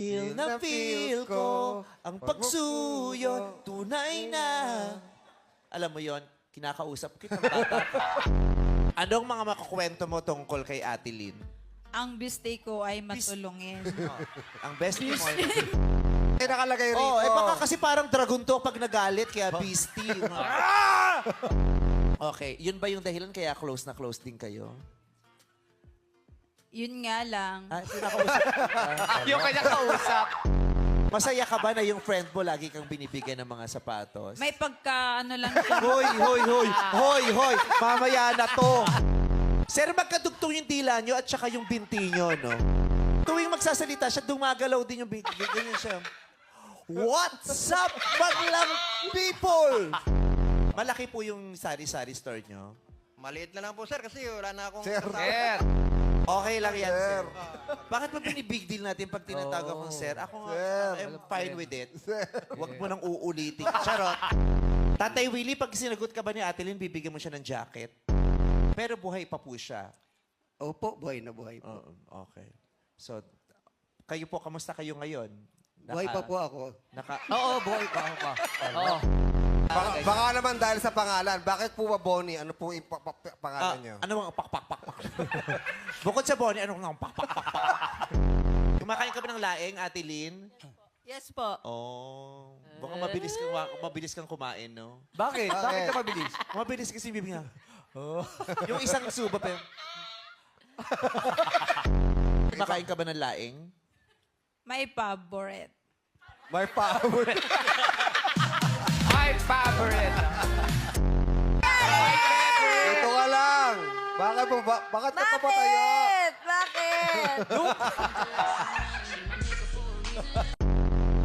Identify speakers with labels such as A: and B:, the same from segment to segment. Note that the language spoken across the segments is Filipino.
A: Feel na feel ko ang pagsuyo, tunay na. Alam mo yon, kinakausap kita bata. Anong mga makakwento mo tungkol kay Ate Lynn?
B: Ang bistay ko ay matulungin.
A: Ang best mo.
C: Ay, nakalagay rito.
A: Oh, baka kasi parang dragon to pag nagalit, kaya beastie. Okay, yun ba yung dahilan kaya close na close din kayo?
B: Yun nga lang.
A: Ah, kinakausap.
C: Yung kanya kausap.
A: Masaya ka ba na yung friend mo lagi kang binibigyan ng mga sapatos?
B: May pagka ano lang siya.
A: Hoy! Mamaya na to. Sir, magkadugtong yung dila nyo at saka yung binti nyo, no? Tuwing magsasalita siya, dumagalaw din yung binti. Ganyan siya. What's up, maglang people? Malaki po yung sari-sari store nyo.
D: Maliit na lang po, sir, kasi wala na akong...
C: Sir.
A: Okay lang yan, sir. Bakit ba binibig deal natin pag tinatawag akong sir? Ako nga, I'm fine with it. Huwag mo nang uulitin. Charot. Tatay Willie, pag sinagot ka ba ni Ate Lynn, bibigyan mo siya ng jacket? Pero buhay pa po siya.
D: Opo, buhay na buhay po.
A: Oo, okay. So, kayo po, kamusta kayo ngayon?
D: Buhay pa po ako.
C: Oo, buhay pa ako pa. Oo. Baka naman dahil sa pangalan. Bakit po ba Bonnie? Ano po yung pangalan niyo?
A: Ano mga pak? Bukod sa Bonnie, ano nga pak? Kumakain ka ba ng laing, Ate Lynn?
B: Yes po.
A: Oh, baka mabilis kang kumain, no?
C: Bakit? Bakit ka mabilis?
A: Mabilis kasi bibig nga. Oh. Yung isang suba pa yun. Kumakain ka ba ng laing?
B: May favorite.
C: My favorite.
E: My favorite.
C: Ito ka lang. Bakit po ba? Bakit ka papatayo?
B: Bakit?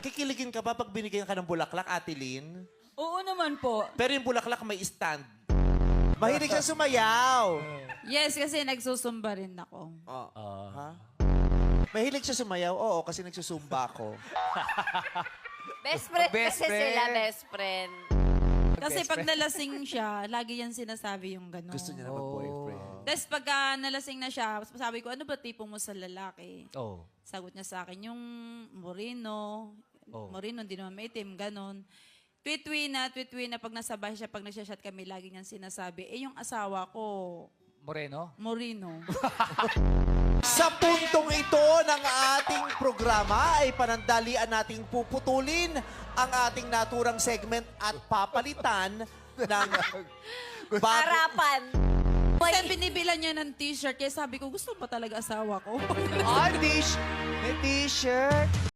A: Kikiligin ka ba pag binigyan ka ng bulaklak, Ate Lynn?
B: Oo naman po.
A: Pero yung bulaklak may stand. Mahilig siya sumayaw.
B: Yes, kasi nagsusumba rin ako.
A: Ha? Mahilig siya sumayaw? Oo, kasi nagsusumba ako.
F: Best friend
E: Best
F: kasi
E: friend.
F: sila, best friend.
B: Kasi pag nalasing siya, lagi yan sinasabi yung gano'n.
A: Gusto niya na mag-boyfriend.
B: Tapos pag nalasing na siya, sabi ko, ano ba tipo mo sa lalaki?
E: Oh.
B: Sagot niya sa akin, yung moreno.
E: Oh.
B: Moreno, hindi naman may itim, gano'n. Tweet na pag nasabay siya, pag nagsashot kami, lagi niyang sinasabi, eh yung asawa ko,
E: Moreno?
B: moreno.
A: Sa puntong ito ng ating programa ay panandalian nating puputulin ang ating naturang segment at papalitan ng
F: Harapan.
B: Kasi binibilan niya ng t-shirt, kaya sabi ko, gusto ba talaga asawa ko?
E: May t-shirt.